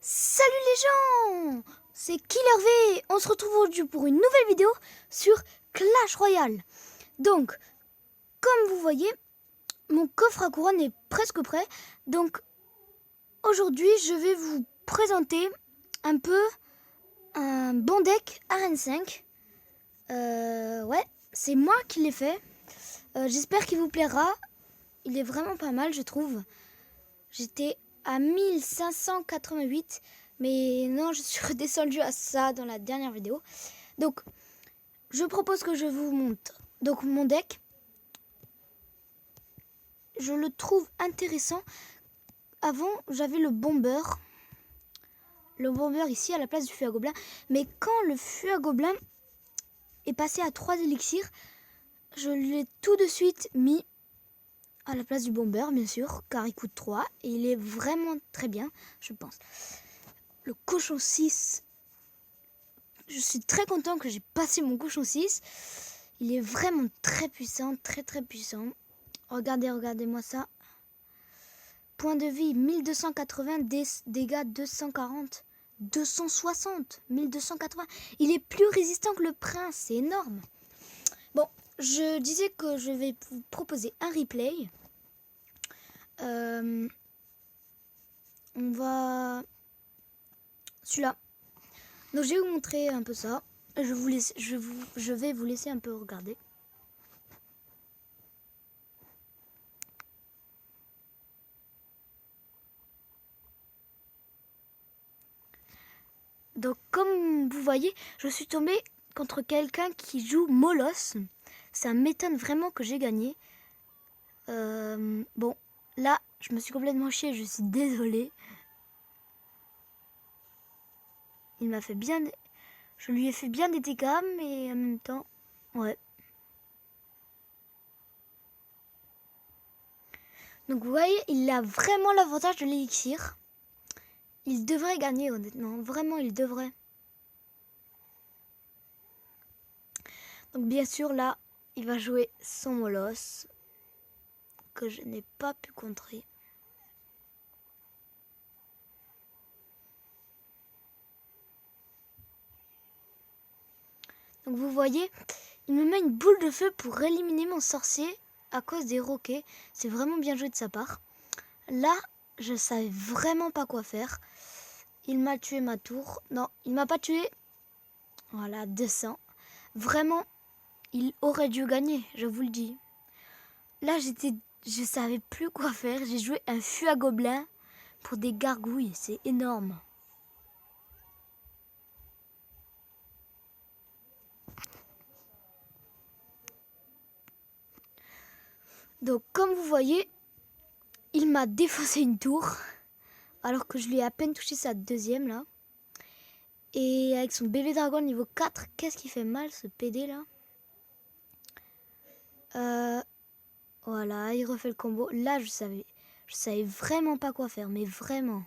Salut les gens, c'est Killer V. On se retrouve aujourd'hui pour une nouvelle vidéo sur Clash Royale. Donc, comme vous voyez, mon coffre à couronne est presque prêt. Donc, aujourd'hui, je vais vous présenter un peu un bon deck Arène 5. Ouais, c'est moi qui l'ai fait. J'espère qu'il vous plaira. Il est vraiment pas mal, je trouve. J'étais à 1588, mais non, je suis redescendue à ça dans la dernière vidéo. Donc, je propose que je vous montre donc mon deck. Je le trouve intéressant. Avant, j'avais le bomber. Le bomber ici à la place du feu à gobelin. Mais quand le feu à gobelin est passé à 3 élixirs, je l'ai tout de suite mis à la place du bomber, bien sûr, car il coûte 3 et il est vraiment très bien, je pense. Le cochon 6, je suis très content que j'ai passé mon cochon 6. Il est vraiment très puissant, très puissant. Regardez-moi ça. Point de vie 1280, dégâts 240, 260, 1280. Il est plus résistant que le prince, c'est énorme. Bon, je disais que je vais vous proposer un replay. On va... Celui-là. Donc je vais vous montrer un peu ça. Je vais vous laisser un peu regarder. Donc comme vous voyez, je suis tombée contre quelqu'un qui joue Molos. Ça m'étonne vraiment que j'ai gagné. Bon, là, je me suis complètement chiée, je suis désolée. Il m'a fait bien... Je lui ai fait bien des dégâts, mais en même temps... Ouais. Donc vous voyez, il a vraiment l'avantage de l'élixir. Il devrait gagner, honnêtement. Vraiment, il devrait. Donc bien sûr, là, il va jouer son Molos, que je n'ai pas pu contrer. Donc vous voyez, il me met une boule de feu pour éliminer mon sorcier à cause des roquets. C'est vraiment bien joué de sa part. Là, je savais vraiment pas quoi faire. Il m'a tué ma tour. Non, il m'a pas tué. Voilà, 200. Vraiment, il aurait dû gagner, je vous le dis. Là, je savais plus quoi faire. J'ai joué un fût à gobelin pour des gargouilles. C'est énorme. Donc, comme vous voyez, il m'a défoncé une tour. Alors que je lui ai à peine touché sa deuxième, là. Et avec son bébé dragon niveau 4, qu'est-ce qui fait mal, ce PD, là? Voilà, il refait le combo. Là, je savais vraiment pas quoi faire, mais vraiment.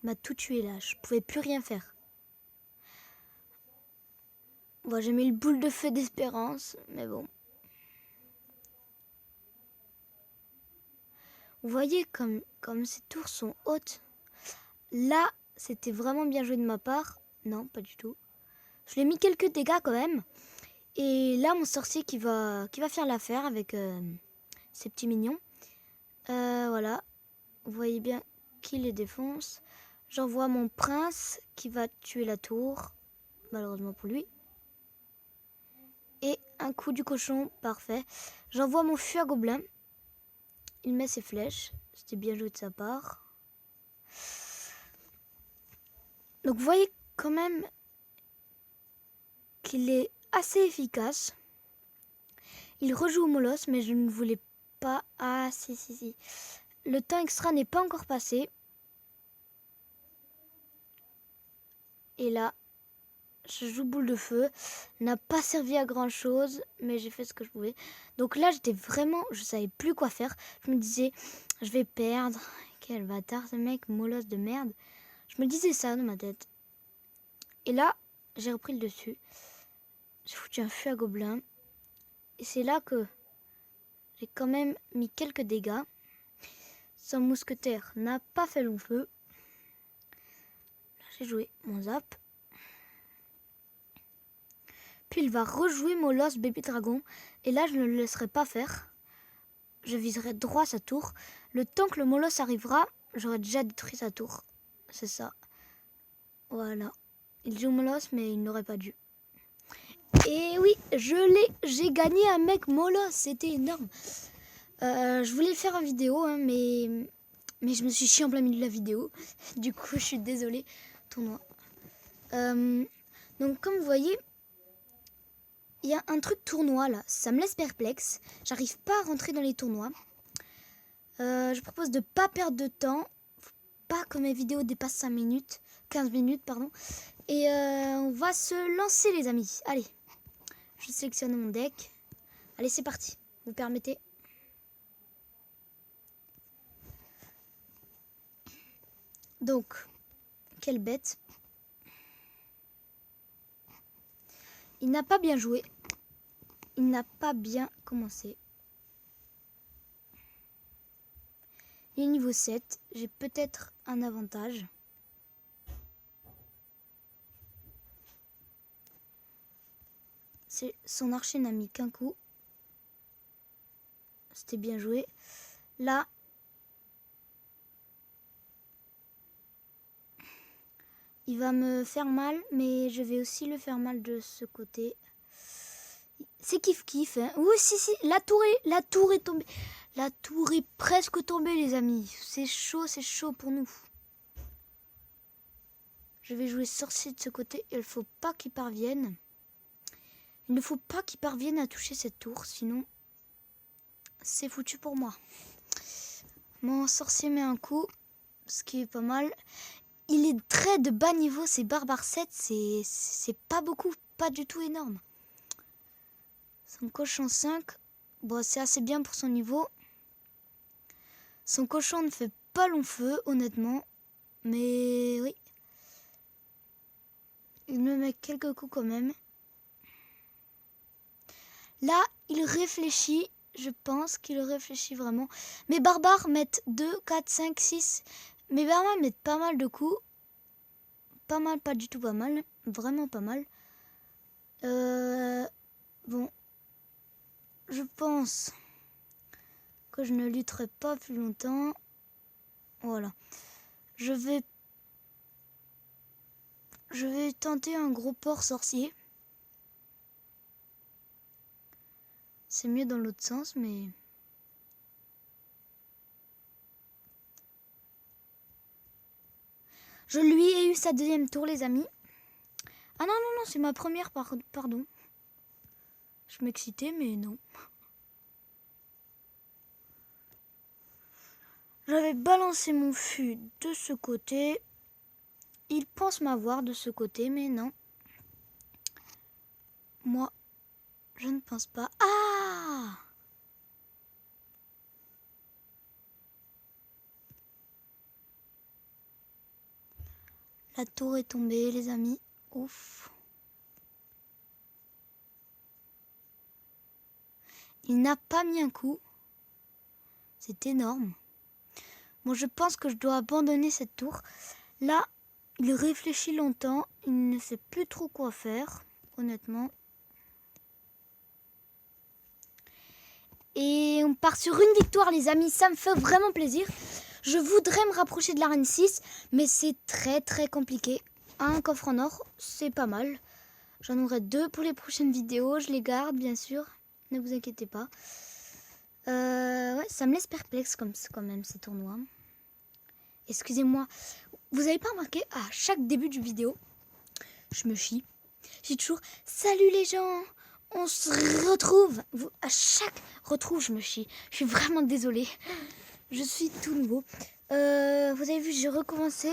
Il m'a tout tué, là. Je pouvais plus rien faire. Bon, j'ai mis le boule de feu d'espérance, mais bon. Vous voyez comme ces tours sont hautes. Là, c'était vraiment bien joué de ma part. Non, pas du tout. Je lui ai mis quelques dégâts quand même. Et là, mon sorcier qui va faire l'affaire avec ses petits mignons. Voilà. Vous voyez bien qu'il les défonce. J'envoie mon prince qui va tuer la tour. Malheureusement pour lui. Et un coup du cochon, parfait. J'envoie mon fût à gobelin. Il met ses flèches. C'était bien joué de sa part. Donc vous voyez quand même qu'il est assez efficace. Il rejoue au Molos, mais je ne voulais pas... Ah, si. Le temps extra n'est pas encore passé. Et là, je joue boule de feu. N'a pas servi à grand chose, mais j'ai fait ce que je pouvais. Donc là, j'étais vraiment... Je savais plus quoi faire. Je me disais, je vais perdre. Quel bâtard ce mec, Molos de merde. Je me disais ça dans ma tête. Et là, j'ai repris le dessus. J'ai foutu un feu à gobelin. Et c'est là que j'ai quand même mis quelques dégâts. son mousquetaire n'a pas fait long feu. Là, j'ai joué mon zap. Puis il va rejouer Molos Baby Dragon. Et là, je ne le laisserai pas faire. Je viserai droit sa tour. Le temps que le Molos arrivera, j'aurai déjà détruit sa tour. C'est ça. Voilà. Il joue Molos, mais il n'aurait pas dû. Et oui, j'ai gagné un mec Molos. C'était énorme. Je voulais faire une vidéo, hein, mais je me suis chié en plein milieu de la vidéo. Du coup, je suis désolée. Tournoi. Donc, comme vous voyez, il y a un truc tournoi là. Ça me laisse perplexe. J'arrive pas à rentrer dans les tournois. Je propose de pas perdre de temps. Faut pas que mes vidéos dépassent 5 minutes. 15 minutes, pardon. Et on va se lancer, les amis. Allez. Je sélectionne mon deck. Allez, c'est parti. Vous permettez? Donc, quelle bête. Il n'a pas bien joué. Il n'a pas bien commencé. Il est niveau 7. J'ai peut-être un avantage. Son archer n'a mis qu'un coup. C'était bien joué. Là, il va me faire mal, mais je vais aussi le faire mal de ce côté. C'est kiff-kiff. Hein. Oui, si, la tour est tombée. La tour est presque tombée, les amis. C'est chaud pour nous. Je vais jouer sorcier de ce côté. Il ne faut pas qu'il parvienne. Il ne faut pas qu'il parvienne à toucher cette tour, sinon c'est foutu pour moi. Mon sorcier met un coup, ce qui est pas mal. Il est très de bas niveau, c'est barbare 7, c'est pas beaucoup, pas du tout énorme. Son cochon 5, bon, c'est assez bien pour son niveau. Son cochon ne fait pas long feu, honnêtement, mais oui. Il me met quelques coups quand même. Là, il réfléchit. Je pense qu'il réfléchit vraiment. Mes barbares mettent 2, 4, 5, 6. Mes barbares mettent pas mal de coups. Pas mal, pas du tout pas mal. Vraiment pas mal. Bon. Je pense que je ne lutterai pas plus longtemps. Voilà. Je vais tenter un gros porc sorcier. C'est mieux dans l'autre sens, mais... Je lui ai eu sa deuxième tour, les amis. Ah non, c'est ma première, pardon. Je m'excitais, mais non. J'avais balancé mon fût de ce côté. Il pense m'avoir de ce côté, mais non. Moi, je ne pense pas. Ah! La tour est tombée, les amis. Ouf. Il n'a pas mis un coup. C'est énorme. Bon, je pense que je dois abandonner cette tour. Là, il réfléchit longtemps. Il ne sait plus trop quoi faire, honnêtement. Et on part sur une victoire, les amis. Ça me fait vraiment plaisir. Je voudrais me rapprocher de l'arène 6, mais c'est très compliqué. Un coffre en or, c'est pas mal. J'en aurai 2 pour les prochaines vidéos. Je les garde, bien sûr. Ne vous inquiétez pas. Ouais, ça me laisse perplexe quand même, ces tournois. Excusez-moi. Vous avez pas remarqué, à chaque début de vidéo, je me chie. J'ai toujours « Salut les gens, on se retrouve ». À chaque retrouve, je me chie. Je suis vraiment désolée. Je suis tout nouveau. Vous avez vu, j'ai recommencé.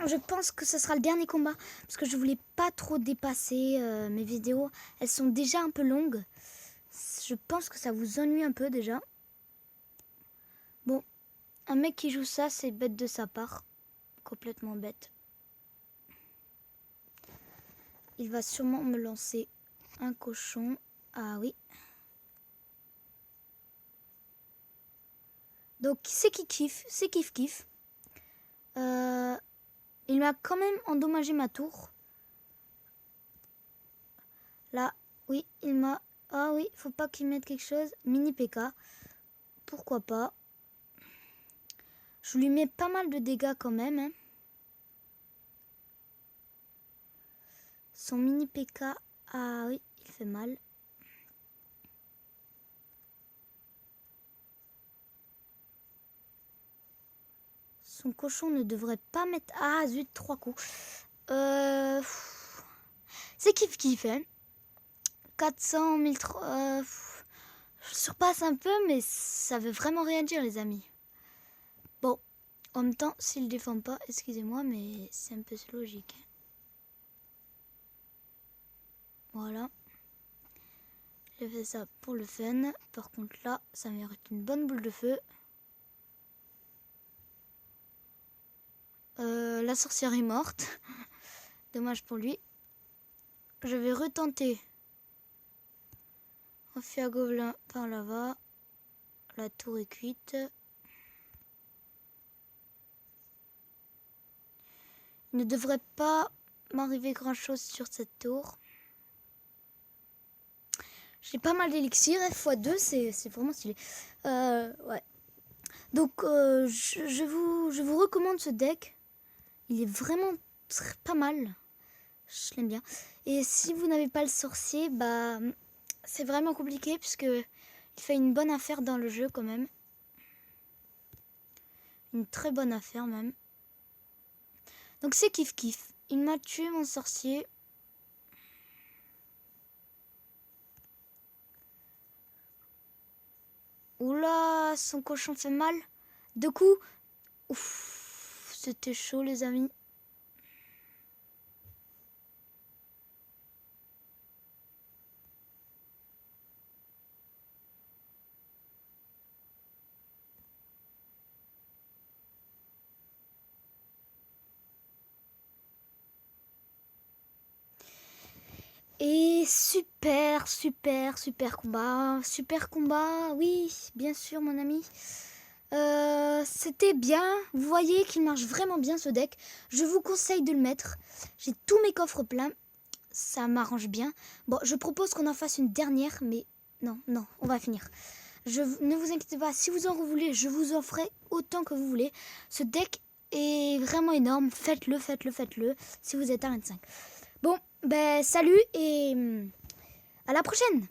Je pense que ce sera le dernier combat. Parce que je voulais pas trop dépasser mes vidéos. Elles sont déjà un peu longues. Je pense que ça vous ennuie un peu déjà. Bon, un mec qui joue ça, c'est bête de sa part. Complètement bête. Il va sûrement me lancer un cochon. Ah oui. Donc c'est qui kiffe, c'est kiff. Il m'a quand même endommagé ma tour. Là, oui, il m'a... Ah oui, faut pas qu'il mette quelque chose. Mini PK. Pourquoi pas. Je lui mets pas mal de dégâts quand même. Hein. Son mini PK... Ah oui, il fait mal. Son cochon ne devrait pas mettre... Ah zut, 3 coups. C'est kiff, hein. 400, 1300... je surpasse un peu, mais ça veut vraiment rien dire, les amis. Bon, en même temps, s'il défend pas, excusez-moi, mais c'est un peu logique. Voilà. J'ai fait ça pour le fun. Par contre, là, ça mérite une bonne boule de feu. La sorcière est morte. Dommage pour lui. Je vais retenter. On fait un gobelin par là-bas. La tour est cuite. Il ne devrait pas m'arriver grand-chose sur cette tour. J'ai pas mal d'élixir. F x2, c'est vraiment stylé. Ouais. Donc, je vous recommande ce deck. Il est vraiment pas mal. Je l'aime bien. Et si vous n'avez pas le sorcier, bah c'est vraiment compliqué puisque il fait une bonne affaire dans le jeu quand même. Une très bonne affaire même. Donc c'est kiff. Il m'a tué mon sorcier. Oula, son cochon fait mal. 2 coups. Ouf, c'était chaud les amis. Et super combat. Super combat, oui, bien sûr mon ami. C'était bien. Vous voyez qu'il marche vraiment bien ce deck. Je vous conseille de le mettre. J'ai tous mes coffres pleins. Ça m'arrange bien. Bon, je propose qu'on en fasse une dernière, mais non, on va finir. Ne vous inquiétez pas, si vous en voulez, je vous en ferai autant que vous voulez. Ce deck est vraiment énorme. Faites-le, si vous êtes à 25. Bon, ben salut et à la prochaine.